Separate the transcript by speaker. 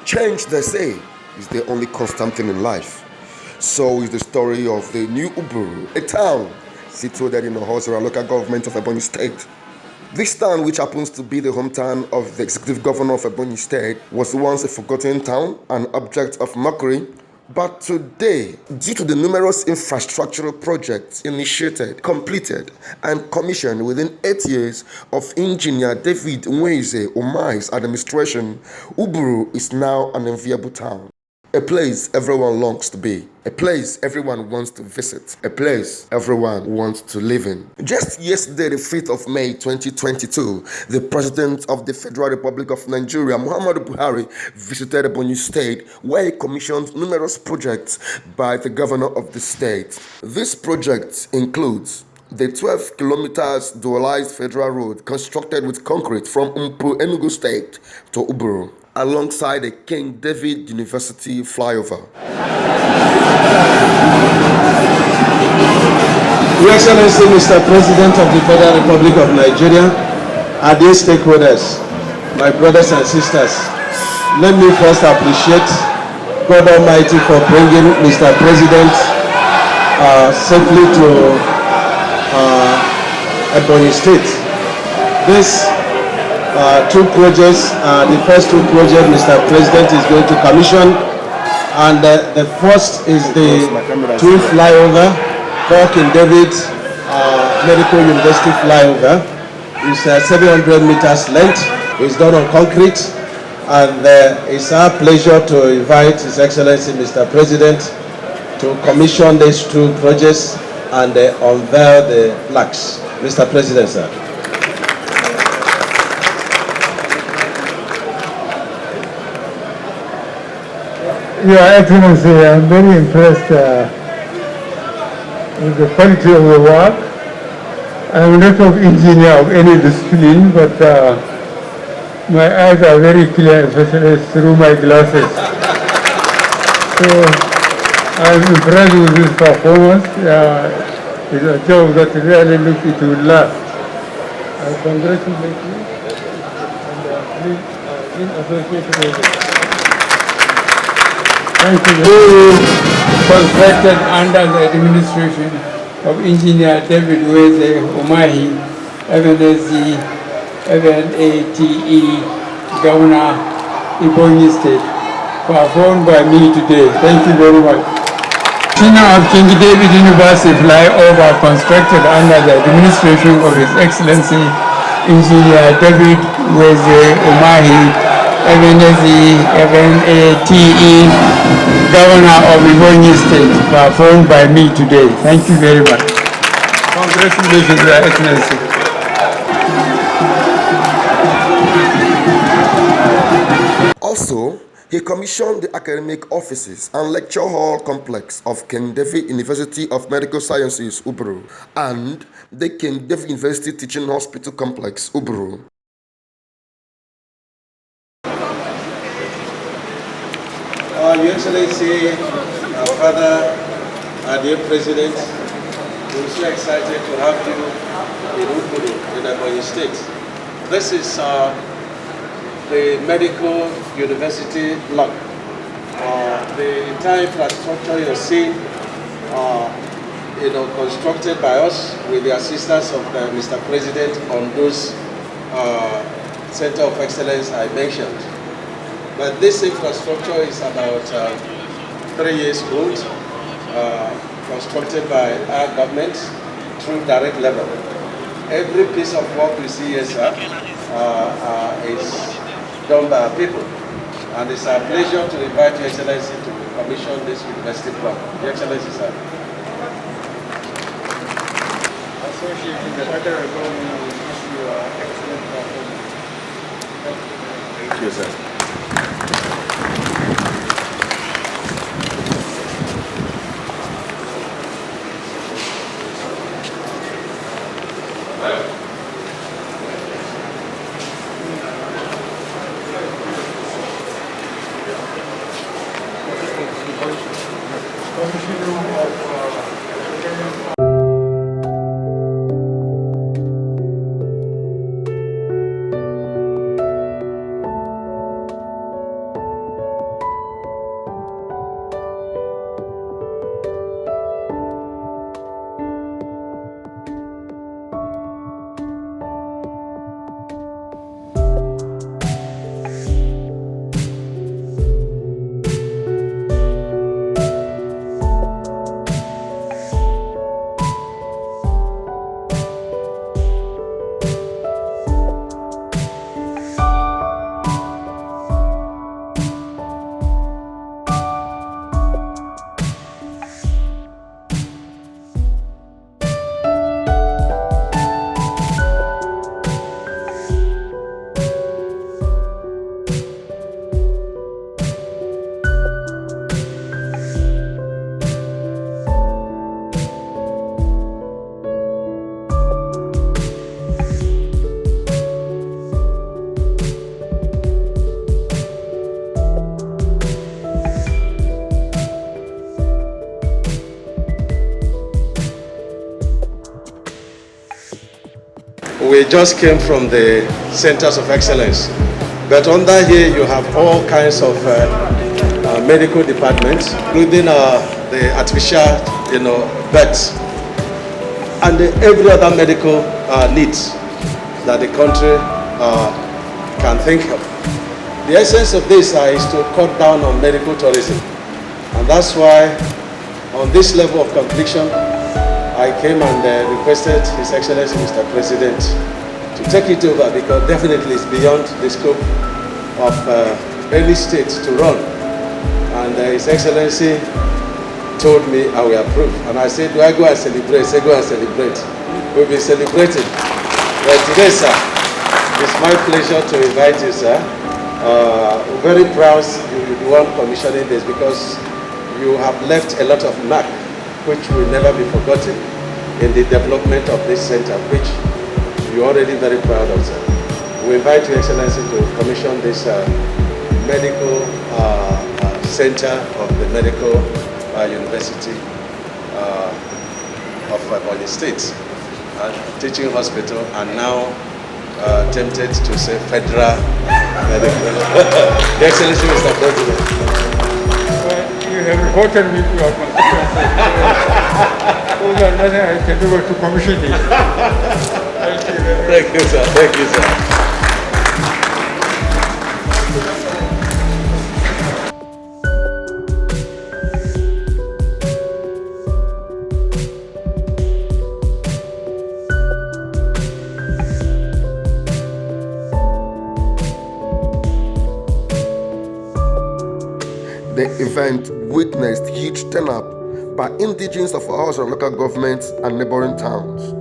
Speaker 1: Change, they say, is the only constant thing in life. So is the story of the new Uburu, a town situated in the Ohosora local government of Ebonyi State. This town, which happens to be the hometown of the executive governor of Ebonyi State, was once a forgotten town, an object of mockery. But today, due to the numerous infrastructural projects initiated, completed, and commissioned within 8 years of engineer David Nweze Umahi's administration, Uburu is now an enviable town. A place everyone longs to be, a place everyone wants to visit, a place everyone wants to live in. Just yesterday, the 5th of May 2022, the President of the Federal Republic of Nigeria, Muhammadu Buhari, visited Ebonyi State, where he commissioned numerous projects by the governor of the state. This project includes the 12 kilometers dualized federal road constructed with concrete from Enugu State to Uburu, alongside the David University Flyover.
Speaker 2: Your Excellency, Mr. President of the Federal Republic of Nigeria, and dear stakeholders, my brothers and sisters, let me first appreciate God Almighty for bringing Mr. President safely to Ebonyi State. These two projects, the first two projects Mr. President is going to commission, and the first is the twin flyover, King David Medical University Flyover. It's 700 meters length. It's done on concrete, and it's our pleasure to invite His Excellency Mr. President to commission these two projects and unveil the plaques. Mr. President, sir.
Speaker 3: Your Excellency, I'm very impressed with the quality of the work. I'm not an engineer of any discipline, but my eyes are very clear, especially through my glasses. So I'm impressed with this performance. It's a job that really looks it will last. I congratulate you and please associate with it. Thank you. Who contracted under the administration of Engineer David Nweze Umahi FNSE, FNATE, Governor, Ebonyi State, performed by me today. Thank you very much. Of King David University Flyover constructed under the administration of His Excellency Engineer David Nweze Umahi FNSE, FNATE, Governor of Ebonyi State, performed by me today. Thank you very much. Congratulations, Your Excellency.
Speaker 1: Also, he commissioned the academic offices and lecture hall complex of King David University of Medical Sciences, Uburu, and the King David University Teaching Hospital Complex, Uburu.
Speaker 2: Your Excellency, our Father, our dear President, we're so excited to have you in Uburu, in Ebonyi State. This is the Medical University block. The entire infrastructure you're seeing, constructed by us with the assistance of Mr. President on those Center of Excellence I mentioned. But this infrastructure is about 3 years old, constructed by our government through direct level. Every piece of work we see here, sir, is done by our people. And it's our pleasure to invite Your Excellency to commission this university block. Your Excellency, sir.
Speaker 3: Associated with the federal government will wish you excellent performance.
Speaker 2: Thank you, sir. we just came from the Centers of Excellence. But under here, you have all kinds of medical departments, including the artificial, beds, and every other medical needs that the country can think of. The essence of this is to cut down on medical tourism. And that's why, on this level of completion, I came and requested His Excellency Mr. President to take it over, because definitely it's beyond the scope of any state to run. And His Excellency told me I will approve. And I said, do I go and celebrate? He said, go and celebrate. We'll be celebrating. But today, sir, it's my pleasure to invite you, sir. Very proud you're the one commissioning this, because you have left a lot of mark which will never be forgotten in the development of this center, which you're already very proud of, sir. We invite Your Excellency to commission this medical center of the Medical University of Ebonyi State, teaching hospital, and now tempted to say federal medical. Your Excellency, Mr. President.
Speaker 3: You have reported me to your constituency. Those are nothing I can do but to commission it. Thank you very much.
Speaker 2: Thank you, sir. Thank you, sir.
Speaker 1: The event witnessed huge turnout by indigenes of all local governments and neighboring towns.